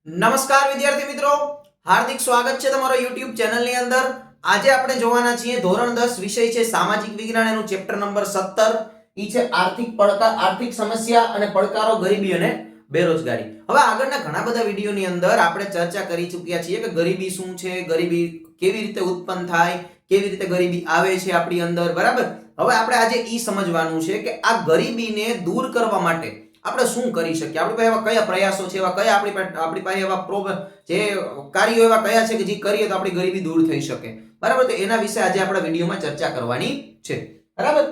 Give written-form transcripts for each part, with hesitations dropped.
નમસ્કાર વિદ્યાર્થી મિત્રો, હાર્દિક સ્વાગત છે તમારો YouTube ચેનલની અંદર. આજે આપણે જોવાના છીએ ધોરણ 10 વિષય છે સામાજિક વિજ્ઞાન, એનું ચેપ્ટર નંબર 17. ઈ છે આર્થિક સમસ્યા અને પડકારો, ગરીબી અને બેરોજગારી. હવે આગળના ઘણા બધા વિડિયોની અંદર આપણે ચર્ચા કરી ચૂક્યા છીએ કે ગરીબી શું છે, ગરીબી કેવી રીતે ઉત્પન્ન થાય, કેવી રીતે ગરીબી આવે છે આપણી અંદર, બરાબર. હવે આપણે આજે ઈ સમજવાનું છે કે આ ગરીબીને દૂર કરવા માટે આપણે શું કરી શકીએ, આપણી પાસે એવા કયા પ્રયાસો છે, એવા કયા આપણી પાસે એવા જે કાર્યો એવા કયા છે કે જે કરીએ તો આપણી ગરીબી દૂર થઈ શકે, બરાબર. તો એના વિશે આજે આપણે વિડીયોમાં ચર્ચા કરવાની છે, બરાબર.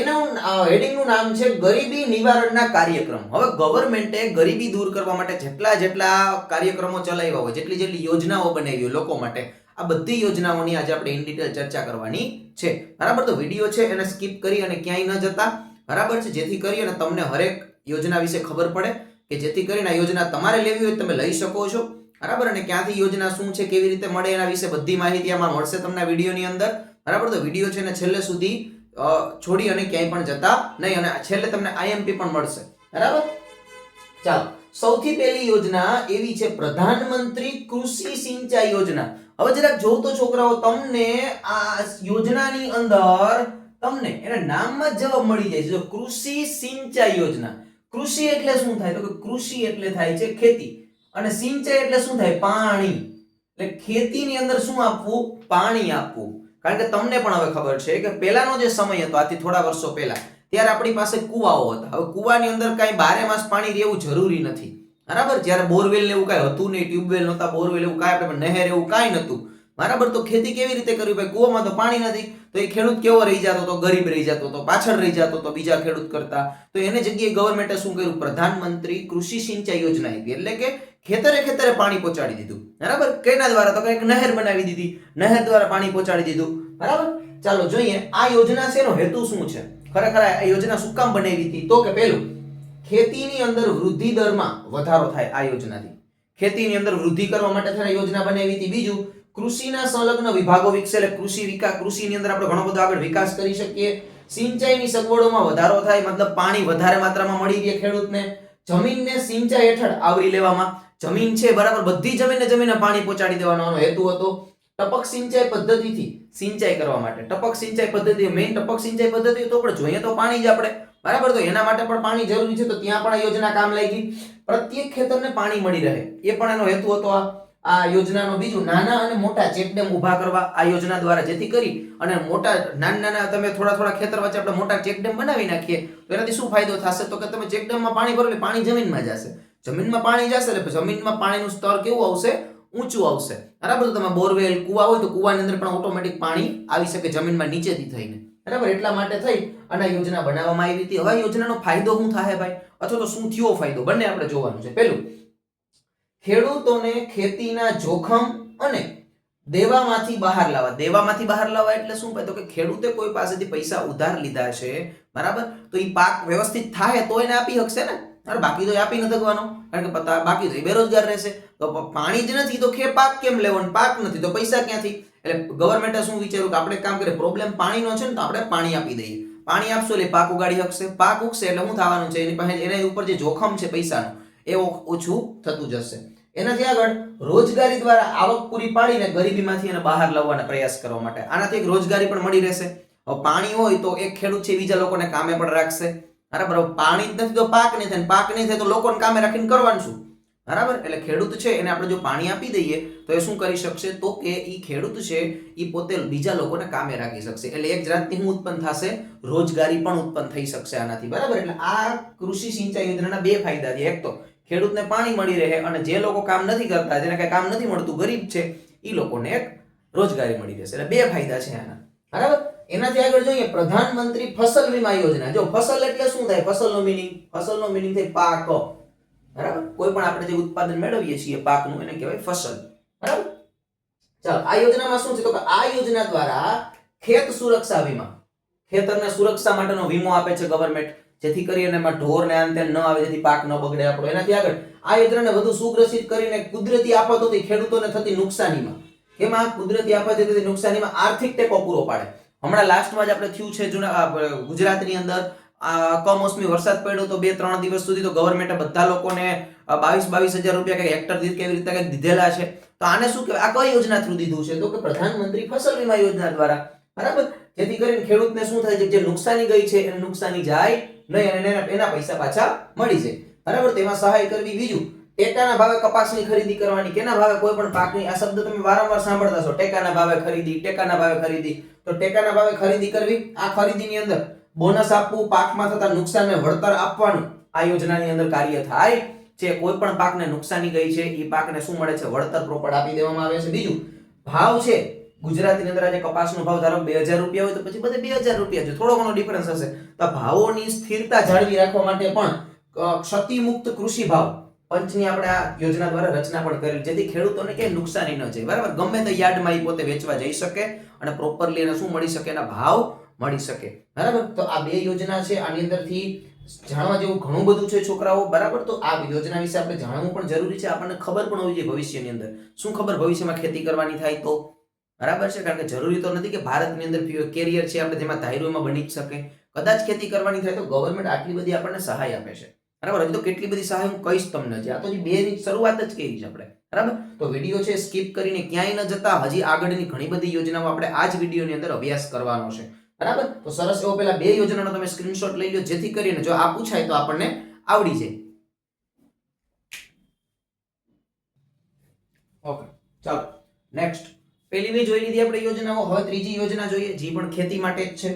એનું હેડિંગનું નામ છે ગરીબી નિવારણના કાર્યક્રમ. હવે ગવર્મેન્ટે ગરીબી દૂર કરવા માટે જેટલા કાર્યક્રમો ચલાવ્યા હોય, જેટલી યોજનાઓ બનાવી હોય લોકો માટે, આ બધી યોજનાઓની આજે આપણે ઇન ડિટેલ ચર્ચા કરવાની છે, બરાબર. તો વિડીયો છે એને સ્કીપ કરી અને ક્યાંય ન જતા, બરાબર છે, જેથી કરી અને તમને હરેક યોજના વિશે ખબર પડે કે જેથી કરીને આ યોજના તમારે લેવી હોય તમે લઈ શકો છો, બરાબર. અને ક્યાંથી યોજના શું છે, કેવી રીતે મળે, એના વિશે બધી માહિતી આમાં મળશે તમને વિડીયોની અંદર, બરાબર. તો વિડીયો છે ને છેલ્લે સુધી છોડી અને ક્યાંય પણ જતા નહીં, અને છેલ્લે તમને આઈએમપી પણ મળશે, બરાબર. ચાલો, સૌથી પહેલી યોજના એવી છે પ્રધાનમંત્રી કૃષિ સિંચાઈ યોજના. હવે જરાક જોવ તો છોકરાઓ, તમને આ યોજનાની અંદર તમને એના નામમાં જ જવાબ મળી જાય છે. જો કૃષિ સિંચાઈ યોજના, કૃષિ એટલે શું થાય તો કે કૃષિ એટલે થાય છે ખેતી, અને સિંચાઈ એટલે શું થાય, પાણી. એટલે ખેતીની અંદર શું આપવું, પાણી આપવું. કારણ કે તમને પણ હવે ખબર છે કે પહેલાનો જે સમય હતો, આથી થોડા વર્ષો પહેલા, ત્યારે આપણી પાસે કુવાઓ હતા. હવે કુવાની અંદર કાંઈ 12 માસ પાણી રહેવું જરૂરી નથી, બરાબર. જ્યારે બોરવેલ ને એવું કાંઈ હતું નહીં, ટ્યુબવેલ નહોતા, બોરવેલ એવું કાંઈ, આપણે નહેર એવું કાંઈ નહોતું, બરાબર. તો ખેતી કેવી રીતે કરવી ભાઈ, કુવામાં તો પાણી નથી, તો એ ખેડૂત કેવો રહી જતો હતો, ગરીબ રહી જતો હતો, પાછળ રહી જતો હતો બીજા ખેડૂત કરતા. તો એને જગ્યાએ ગવર્મેન્ટે શું કર્યું, પ્રધાનમંત્રી કૃષિ સિંચાઈ યોજના આપી. એટલે કે ખેતરે ખેતરે પાણી પહોંચાડી દીધું, બરાબર. કેના દ્વારા તો કંઈક નહેર બનાવી દીધી, નહેર દ્વારા પાણી પહોંચાડી દીધું, બરાબર. ચાલો જોઈએ આ યોજના છે, એનો હેતુ શું છે, ખરેખર આ યોજના શું કામ બનાવી હતી. તો કે પહેલું, ખેતીની અંદર વૃદ્ધિ દરમાં વધારો થાય આ યોજનાથી, ખેતીની અંદર વૃદ્ધિ કરવા માટે થઈને યોજના બનાવી હતી. બીજું, કૃષિના સંલગ્ન વિભાગો વિકસે, એટલે કૃષિની અંદર આપણે ઘણો બધો આગળ વિકાસ કરી શકીએ. સિંચાઈની સગવડોમાં વધારો થાય, મતલબ પાણી વધારે માત્રામાં મળી રહે ખેડૂતને. જમીનને સિંચાઈ હેઠળ આવરી લેવામાં, જમીન છે બરાબર, બધી જમીને પાણી પહોંચાડી દેવાનો હેતુ હતો. ટપક સિંચાઈ પદ્ધતિથી સિંચાઈ કરવા માટે, ટપક સિંચાઈ પદ્ધતિ મેઇન, ટપક સિંચાઈ પદ્ધતિ તો આપણે જોઈએ તો પાણી જ આપણે, બરાબર. તો એના માટે પણ પાણી જરૂરી છે, તો ત્યાં પણ આ યોજના કામ લાગી. પ્રત્યેક ખેતરને પાણી મળી રહે, એ પણ એનો હેતુ હતો આ યોજનાનો. બીજું, નાના અને મોટા ચેકડેમ ઊભા કરવા આ યોજના દ્વારા, જેથી કરી અને નાના તમે થોડા ખેતર વચ્ચે આપણે મોટા ચેકડેમ બનાવી નાખીએ તો એનાથી શું ફાયદો થશે, તો કે તમે ચેકડેમમાં પાણી ભરો એટલે પાણી જમીનમાં જશે, જમીનમાં પાણી જશે એટલે જમીનમાં પાણીનું સ્તર કેવું આવશે, ઊંચું આવશે, બરાબર. તો તમે બોરવેલ, કુવા હોય તો કુવાની અંદર પણ ઓટોમેટિક પાણી આવી શકે જમીનમાં નીચેથી થઈને, બરાબર. એટલા માટે થઈ અને આ યોજના બનાવવામાં આવી હતી. હવે યોજનાનો ફાયદો શું થાય ભાઈ, અથવા તો શું થયો ફાયદો, બંને આપણે જોવાનું છે. પહેલું, ખેડૂતોને ખેતીના જોખમ અને દેવામાંથી બહાર લાવવા. દેવામાંથી બહાર લાવવા એટલે શું ભાઈ, તો કે ખેડૂતે કોઈ પાસેથી પૈસા ઉધાર લીધા છે, બરાબર, તો એ પાક વ્યવસ્થિત થાય તો એને આપી શકશે ને, અરે બાકી તો આપી ન શકવાનો, કારણ કે બાકી તો એ બેરોજગાર રહેશે. તો પાણી જ નથી તો પાક કેમ લેવાનો, પાક નથી તો પૈસા ક્યાંથી. એટલે ગવર્મેન્ટે શું વિચાર્યું કે આપણે કામ કરીએ, પ્રોબ્લેમ પાણીનો છે ને તો આપણે પાણી આપી દઈએ. પાણી આપશો એટલે પાક ઉગાડી શકશે, પાક ઉગશે એટલે શું થવાનું છે, એની પાસે એના ઉપર જે જોખમ છે પૈસાનું એ ઓછું થતું જશે. એનાથી આગળ, રોજગારી દ્વારા આવક પૂરી પાડીને ગરીબીમાંથી એને બહાર લાવવાના પ્રયાસ કરવા માટે, આનાથી એક રોજગારી પણ મળી રહેશે. હવે પાણી હોય તો એક ખેડૂત છે બીજા લોકોને કામે પણ રાખશે, બરાબર. પાણી જ નથી તો પાક નહીં થાય, પાક નહીં થાય તો લોકોને કામે રાખીને કરવાનું શું, બરાબર. એટલે ખેડૂત છે એને આપણે જો પાણી આપી દઈએ તો એ શું કરી શકશે, તો કે એ ખેડૂત છે એ પોતે બીજા લોકોને કામે રાખી શકશે. એટલે એક જાતની શું ઉત્પન્ન થશે, રોજગારી પણ ઉત્પન્ન થઈ શકશે આનાથી, બરાબર. એટલે આ કૃષિ સિંચાઈ યોજનાના બે ફાયદા છે. એક તો ખેડૂતને પાણી મળી રહે, અને જે લોકો કામ નથી કરતા, જેને કઈ કામ નથી મળતું, ગરીબ છે, એ લોકોને એક રોજગારી મળી રહેશે. એટલે બે ફાયદા છે આના, બરાબર. એનાથી આગળ જોઈએ પ્રધાનમંત્રી ફસલ વીમા યોજના. જો ફસલ એટલે શું થાય, ફસલનો મિનિંગ થાય પાક, બરાબર. કોઈ પણ આપણે જે ઉત્પાદન મેળવીએ છીએ પાકનું, એને કહેવાય ફસલ, બરાબર. ચાલો, આ યોજનામાં શું છે, તો કે આ યોજના દ્વારા ખેત સુરક્ષા વીમા, ખેતરને સુરક્ષા માટેનો વીમો આપે છે ગવર્મેન્ટ, જેથી કરીને એમાં ઢોર ને આમ તેમ ન આવે, જેથી પાક ન બગડે આપણો. એનાથી આગળ આ યોજનાને વધુ સુગ્રસિત કરીને કુદરતી આફતોથી ખેડૂતોને થતી નુકસાનીમાં, એમાં કુદરતી આફતોથી થતી નુકસાનીમાં આર્થિક ટેકો પૂરો પાડે. હમણાં લાસ્ટમાં જ આપણે થયું છે ગુજરાતની અંદર કમોસમી વરસાદ પડ્યો તો 2-3 દિવસ સુધી તો ગવર્મેન્ટે બધા લોકોને 22,000 રૂપિયા કઈ હેક્ટર દીઠ કેવી રીતે કઈ દીધેલા છે. તો આને શું કહેવાય, આ કઈ યોજના થ્રુ દીધું છે? તો કે પ્રધાનમંત્રી ફસલ વીમા યોજના દ્વારા. બરાબર, જેથી કરીને ખેડૂતને શું થાય છે, જે નુકસાની ગઈ છે એને નુકસાની જાય નહીં અને એના પૈસા પાછા મળી જાય. બરાબર, તેમાં સહાય કરવી. બીજું, ટેકાના ભાવે કપાસની ખરીદી કરવાની. કેના ભાવે? કોઈ પણ પાકની. આ શબ્દ તમે વારંવાર સાંભળતા છો, ટેકાના ભાવે ખરીદી, ટેકાના ભાવે ખરીદી. તો ટેકાના ભાવે ખરીદી કરવી. આ ખરીદીની અંદર બોનસ આપવું, પાકમાં થતા નુકસાનને વળતર આપવાનું આ યોજનાની અંદર કાર્ય થાય છે. કોઈ પણ પાકને નુકસાની ગઈ છે એ પાકને શું મળે છે? વળતર પ્રોપર આપી દેવામાં આવે છે. બીજું, ભાવ છે. ગુજરાતની અંદર આજે કપાસનો ભાવ ધારો 2,000 રૂપિયા હોય તો પછી બધે 2,000 રૂપિયા છે, થોડો ઘણો ડિફરન્સ હશે. તો ભાવોની સ્થિરતા જાળવી રાખવા માટે પણ ક્ષતિમુક્ત કૃષિ ભાવ પંચની આપણે આ યોજના દ્વારા રચના પણ કરેલી, જેથી ખેડૂતોને ક્યાંય નુકસાની ન જાય. બરાબર, ગમે તે યાર્ડમાં એ પોતે વેચવા જઈ શકે અને પ્રોપરલી એને શું મળી શકે? એના ભાવ મળી શકે. બરાબર, તો આ બે યોજના છે. આની અંદરથી જાણવા જેવું ઘણું બધું છે છોકરાઓ. બરાબર, તો આ યોજના વિશે આપણે જાણવું પણ જરૂરી છે. આપણને ખબર પણ હોવી જોઈએ ભવિષ્યની અંદર. શું ખબર? ભવિષ્યમાં ખેતી કરવાની થાય તો. બરાબર છે, કારણ કે જરૂરી તો નથી કે ભારતની અંદર કેરિયર છે આપણે જેમાં ધાર્યું એમાં બની જ શકે. કદાચ ખેતી કરવાની થાય તો ગવર્મેન્ટ આટલી બધી આપણને સહાય આપે છે. બરાબર, હજી તો કેટલી બધી સહાય હું કહીશ તમને. આ તો બે ની શરૂઆત જ કરી છે આપણે. બરાબર, તો વિડીયો છે સ્કીપ કરીને ક્યાંય ન જતા, હજી આગળની ઘણી બધી યોજનાઓ આપણે આ જ વિડીયોની અંદર અભ્યાસ કરવાનો છે. બરાબર, તો સરસ એવો પેલા બે યોજનાનો તમે સ્ક્રીનશોટ લઈ લો, જેથી કરીને જો આ પૂછાય તો આપણને આવડી જાય. ઓકે, ચાલો નેક્સ્ટ. પેલી બે જોઈ લીધી આપણે યોજનાઓ. હવે ત્રીજી યોજના જોઈએ, જે પણ ખેતી માટે જ છે.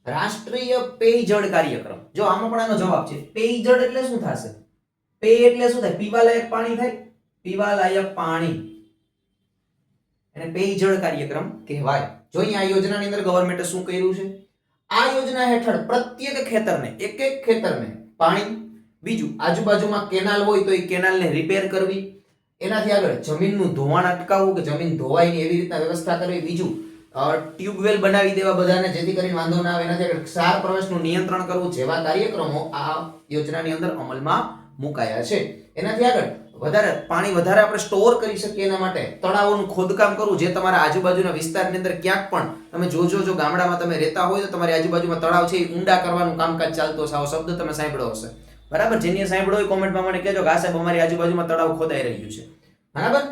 રાષ્ટ્રીય પેયજળ કાર્યક્રમ. જો આમાં પણ આનો જવાબ છે. પેયજળ એટલે શું થશે? પેય એટલે શું થાય? પીવાલાયક પાણી થાય. પીવાલાયક પાણી એને પેયજળ કાર્યક્રમ કહેવાય. જો અહીંયા આ યોજનાની અંદર ગવર્મેન્ટે શું કર્યું છે? આ યોજના હેઠળ પ્રત્યેક ખેતરને, એક ખેતરને પાણી. બીજું, આજુબાજુમાં કેનાલ હોય તો એ કેનાલને રિપેર કરવી. એનાથી આગળ જમીનનું ધોવાણ અટકાવવું, કે જમીન ધોવાય નહીં એવી રીતના વ્યવસ્થા કરવી. બીજું, ટ્યુબવેલ બનાવી દેવા બધાને, જેથી કરીને વાંધો ના આવે. એનાથી આગળ ક્ષાર પ્રવેશનું નિયંત્રણ કરવું. જેવા કાર્યક્રમો આ યોજનાની અંદર અમલમાં મુકાયા છે. એનાથી આગળ પાણી વધારે આપણે સ્ટોર કરી શકીએ એના માટે તળાવોનું ખોદકામ કરવું. જે તમારા આજુબાજુના વિસ્તારની અંદર ક્યાંક પણ તમે જો ગામડામાં તમે રહેતા હોય તો તમારી આજુબાજુમાં તળાવ છે એ ઊંડા કરવાનું કામકાજ ચાલતો છે. આવો શબ્દ તમે સાંભળ્યો હશે. બરાબર, જેની સાંભળ્યો હોય કોમેન્ટમાં મને કહેજો કે આ સાહેબ અમારી આજુબાજુમાં તળાવ ખોદાઈ રહ્યું છે. બરાબર.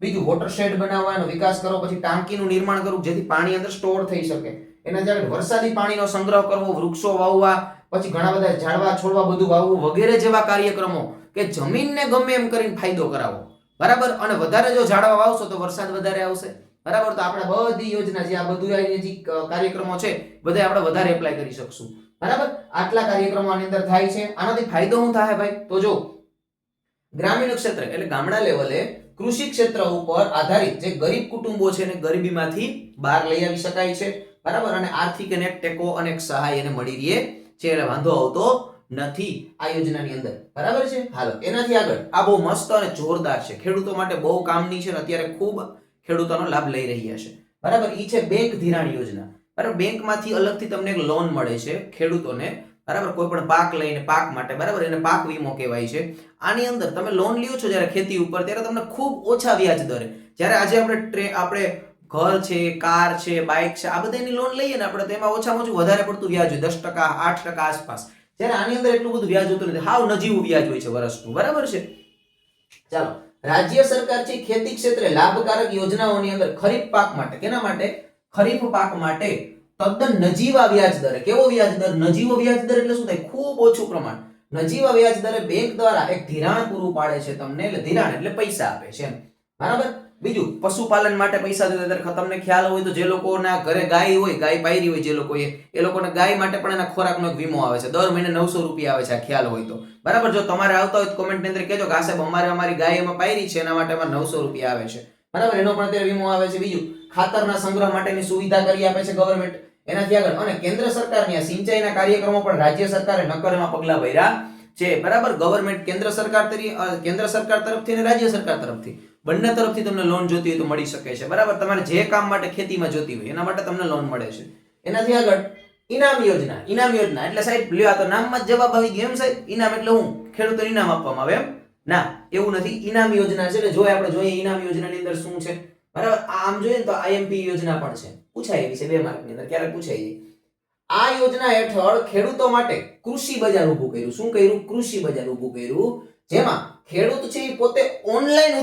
બીજું, વોટર શેડ બનાવવાનો વિકાસ કરો. પછી ટાંકીનું નિર્માણ કરવું, જેથી પાણી અંદર સ્ટોર થઈ શકે. એનાથી આગળ વરસાદી પાણીનો સંગ્રહ કરવો, વૃક્ષો વાવવા, પછી ઘણા બધા ઝાડવા છોડવા બધું વાવવું વગેરે જેવા કાર્યક્રમો કે જમીનને ગમે એમ કરીને ફાયદો કરાવો. બરાબર, અને વધારે જો ઝાડવા વાવશો તો વરસાદ વધારે આવશે. બરાબર, તો આપણે બધી યોજના જે આ બધું જે કાર્યક્રમો છે બધા આપણે વધારે એપ્લાય કરી શકશું. બરાબર, આટલા કાર્યક્રમો આની અંદર થાય છે. આનાથી ફાયદો શું થાય ભાઈ? તો જો ગ્રામીણ ક્ષેત્ર એટલે ગામડા લેવલે કૃષિ ક્ષેત્ર ઉપર આધારિત જે ગરીબ કુટુંબો છે એને ગરીબીમાંથી બહાર લઈ આવી શકાય છે. બરાબર, અને આર્થિક અને ટેકો અને સહાય એને મળી રહે છે, એટલે વાંધો આવતો નથી આ યોજનાની અંદર. બરાબર છે. હાલો, એનાથી આગળ આ બહુ મસ્ત અને જોરદાર છે, ખેડૂતો માટે બહુ કામની છે અને અત્યારે ખૂબ ખેડૂતોનો લાભ લઈ રહ્યા છે. બરાબર, ઈ છે બેંક ધિરાણ યોજના. બરાબર, બેંકમાંથી અલગથી તમને એક લોન મળે છે ખેડૂતોને. બરાબર, કોઈ પણ પાક લઈને પાક માટે. બરાબર, એને પાક વીમો કહેવાય છે. આની અંદર તમે લોન લ્યો છો જ્યારે ખેતી ઉપર, ત્યારે તમને ખૂબ ઓછા વ્યાજ દરે, જ્યારે આજે આપણે ઘર છે, કાર છે, બાઇક છે, આ બધાની લોન લઈએ ને આપણે, તેમાં ઓછામાં ઓછું વધારે પડતું વ્યાજ હોય, 10%, 8% આસપાસ. જ્યારે આની અંદર એટલું બધું વ્યાજ હોતું નથી, હાવ નજીવું વ્યાજ હોય છે વર્ષનું. બરાબર છે. ચાલો, રાજ્ય સરકાર છે ખેતી ક્ષેત્રે લાભકારક યોજનાઓની અંદર ખરીફ પાક માટે, કેના માટે? ખરીફ પાક માટે તદ્દન નજીવા વ્યાજ દરે. કેવો વ્યાજ દર? નજીવો વ્યાજ દર એટલે શું થાય? ખૂબ ઓછું પ્રમાણ. નજીવા વ્યાજ દરે બેંક દ્વારા એક ધિરાણ પૂરું પાડે છે તમને. એટલે ધિરાણ એટલે પૈસા આપે છે. બરાબર. બીજું, પશુપાલન માટે પૈસા દેતા. તમને ખ્યાલ હોય તો જે લોકોના ઘરે ગાય હોય, ગાય પાયરી હોય જે લોકોએ, એ લોકોને ગાય માટે પણ એના ખોરાકનો એક વીમો આવે છે. દર મહિને 900 રૂપિયા આવે છે, આ ખ્યાલ હોય તો. બરાબર, જો તમારે આવતા હોય તો કોમેન્ટની અંદર કહેજો કે આ સાહેબ અમારી ગાય એમાં પાયરી છે, એના માટે અમારે 900 રૂપિયા આવે છે. બરાબર, એનો પણ અત્યારે વીમો આવે છે. બીજું, ખાતરના સંગ્રહ માટેની સુવિધા કરી આપે છે ગવર્મેન્ટ. એનાથી આગળ અને કેન્દ્ર સરકારની આ સિંચાઈના કાર્યક્રમો પણ રાજ્ય સરકારે નક્કરમાં પગલા ભર્યા છે. બરાબર, ગવર્મેન્ટ કેન્દ્ર સરકાર તરફથી અને રાજ્ય સરકાર તરફથી બંને તરફથી તમને લોન જોતી હોય તો મળી શકે છે. બરાબર, તમારે જે કામ માટે ખેતીમાં જોતી હોય એના માટે તમને લોન મળે છે. એનાથી આગળ ઇનામ યોજના. ઇનામ યોજના એટલે સાહેબ લ્યો, આ તો નામમાં જ જવાબ આવી ગયો એમ સાહેબ. ઇનામ એટલે હું ખેડૂતોને ઇનામ આપવામાં આવે એમ? ના, એવું નથી. ઇનામ યોજના છે એટલે આપણે જોઈએ ઇનામ યોજનાની અંદર શું છે. બરાબર, આમ જોઈએ ને તો IMP યોજના પણ છે, પૂછાય એવી છે 2 માર્કની અંદર, ક્યારેક પૂછાય. આ યોજના હેઠળ ખેડૂતો માટે કૃષિ બજાર ઊભું કર્યું. શું કર્યું? કૃષિ બજાર ઊભું કર્યું, જેમાં ખેડૂત છે એ પોતે ઓનલાઈન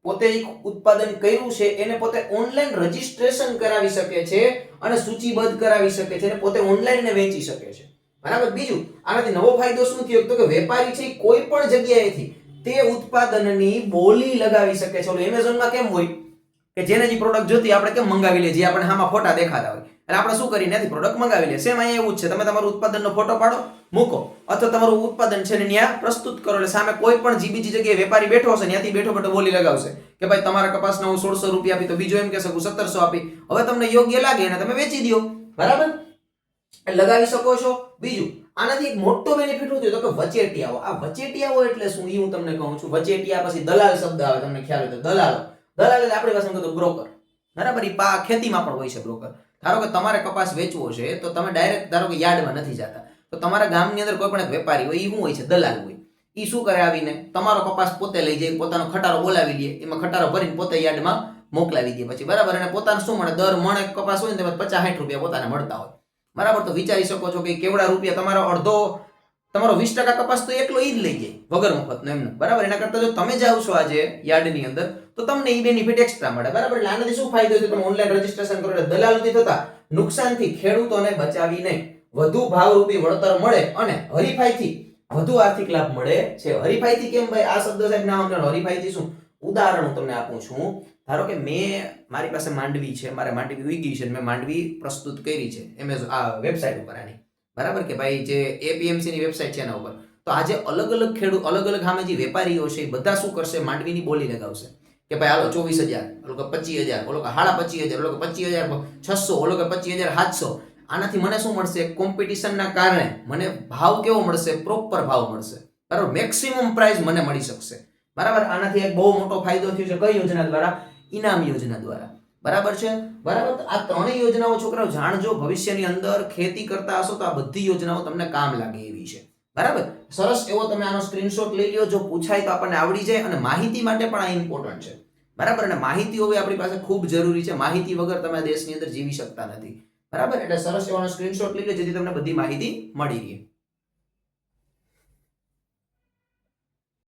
પોતે ઉત્પાદન કર્યું છે એને પોતે ઓનલાઈન રજીસ્ટ્રેશન કરાવી શકે છે અને સૂચિબદ્ધ કરાવી શકે છે અને પોતે ઓનલાઈન ને વેચી શકે છે. બરાબર. બીજું, આનાથી નવો ફાયદો શું થયો તો કે વેપારી છે કોઈ પણ જગ્યાએથી તે ઉત્પાદનની બોલી લગાવી શકે છે. ઓલું એમેઝોનમાં કેમ હોય કે જેને જે પ્રોડક્ટ જોતી આપણે કેમ મંગાવી લે, જે આપણે આમાં ફોટા દેખાતા હોય એટલે આપણે શું કરી નથી પ્રોડક્ટ મંગાવી લે. સેમ અહીંયા એવું જ છે, તમે તમારું ઉત્પાદનનો ફોટો પાડો મૂકો અથવા તમારું ઉત્પાદન છે ને ત્યાં પ્રસ્તુત કરો એટલે સામે કોઈ પણ બીજી જગ્યાએ વેપારી બેઠો હશે ત્યાંથી બેઠો બોલી લગાવશે કે ભાઈ તમારા કપાસના હું 1600 રૂપિયા આપી, તો બીજો એમ કહેશે હું 1700 આપી. હવે તમને યોગ્ય લાગે અને તમે વેચી દો. બરાબર, લગાવી શકો છો. બીજું, આનાથી એક મોટો બેનિફિટ શું થયો તો કે વચેટિયાઓ. આ વચેટિયાઓ એટલે શું એ હું તમને કહું છું. વચેટિયા પછી દલાલ શબ્દ આવે, તમને ખ્યાલ હોય તો દલાલ એટલે આપણી ભાષામાં કહેતો બ્રોકર. બરાબર, એ ખેતીમાં પણ હોય છે બ્રોકર. ધારો કે તમારે કપાસ વેચવો છે તો તમે ડાયરેક્ટ ધારો કે યાર્ડમાં નથી જતા, તો તમારા ગામની અંદર કોઈ પણ એક વેપારી હોય, એ શું હોય છે? દલાલ હોય. એ શું કરે? આવીને તમારો કપાસ પોતે લઈ જાય, પોતાનો ખટારો બોલાવી લે, એમાં ખટારો ભરીને પોતે યાર્ડમાં મોકલાવી દે પછી. બરાબર, અને પોતાને શું મળે? દર મણ કપાસ હોય ને તેમાં 50-60 રૂપિયા પોતાને મળતા હોય. બરાબર, તો વિચારી શકો છો કે કેવડા રૂપિયા તમારો અડધો, તમારો 20% કપાસ તો એકલો ઈ જ લઈ જાય વગર મફતનો એમને. બરાબર, એના કરતા જો તમે જાવ છો આજે યાર્ડની અંદર તો તમને એ બેનિફિટ એક્સ્ટ્રા મળે. બરાબર, એટલે આનાથી શું ફાયદો છે? તમે ઓનલાઈન રજીસ્ટ્રેશન કરો એટલે દલાલથી થતા નુકસાનથી ખેડૂતોને બચાવીને વધુ ભાવરૂપી વળતર મળે અને હરીફાઈથી વધુ આર્થિક લાભ મળે છે. હરીફાઈથી કેમ ભાઈ? આ શબ્દ સાહેબ ના સમજાણો. હરીફાઈથી શું? ઉદાહરણ હું તમને આપું છું. ધારો કે મારી પાસે માંડવી છે, મારે માંડવી ઉગી છે, મેં માંડવી પ્રસ્તુત કરી છે એમેઝોન આ વેબસાઇટ ઉપર આની. બરાબર, કે ભાઈ જે એપીએમસી ની વેબસાઇટ છે એના ઉપર. તો આજે અલગ અલગ ખેડૂત, અલગ અલગ સામે જે વેપારીઓ છે એ બધા શું કરશે? માંડવીની બોલી લગાવશે કે ભાઈ હાલો 24000, ઓલો કે 25000, ઓલો કે 25000, ઓલો કે 25600, ઓલો કે 25700. આનાથી મને શું મળશે? કોમ્પિટિશનના કારણે મને ભાવ કેવો મળશે? પ્રોપર ભાવ મળશે. બરાબર, મેક્સિમમ પ્રાઇસ મને મળી શકશે. બરાબર, આનાથી એક બહુ મોટો ફાયદો થયો છે. કઈ યોજના દ્વારા? ઇનામ યોજના દ્વારા. બરાબર છે. બરાબર, આ ત્રણેય યોજનાઓ છોકરાઓ જાણજો. ભવિષ્યની અંદર ખેતી કરતા હશો તો આ બધી યોજનાઓ તમને કામ લાગે એવી છે. બરાબર, સરસ એવો તમે આનો સ્ક્રીનશોટ લઈ લ્યો. જો પૂછાય તો આપણને આવડી જાય અને માહિતી માટે પણ આ ઇમ્પોર્ટન્ટ છે. બરાબર, અને માહિતી હોવી આપણી પાસે ખૂબ જરૂરી છે. માહિતી વગર તમે દેશની અંદર જીવી શકતા નથી. બરાબર, એટલે સરસ એવાનો સ્ક્રીનશોટ લઈ લો જેથી તમને બધી માહિતી મળી રહે.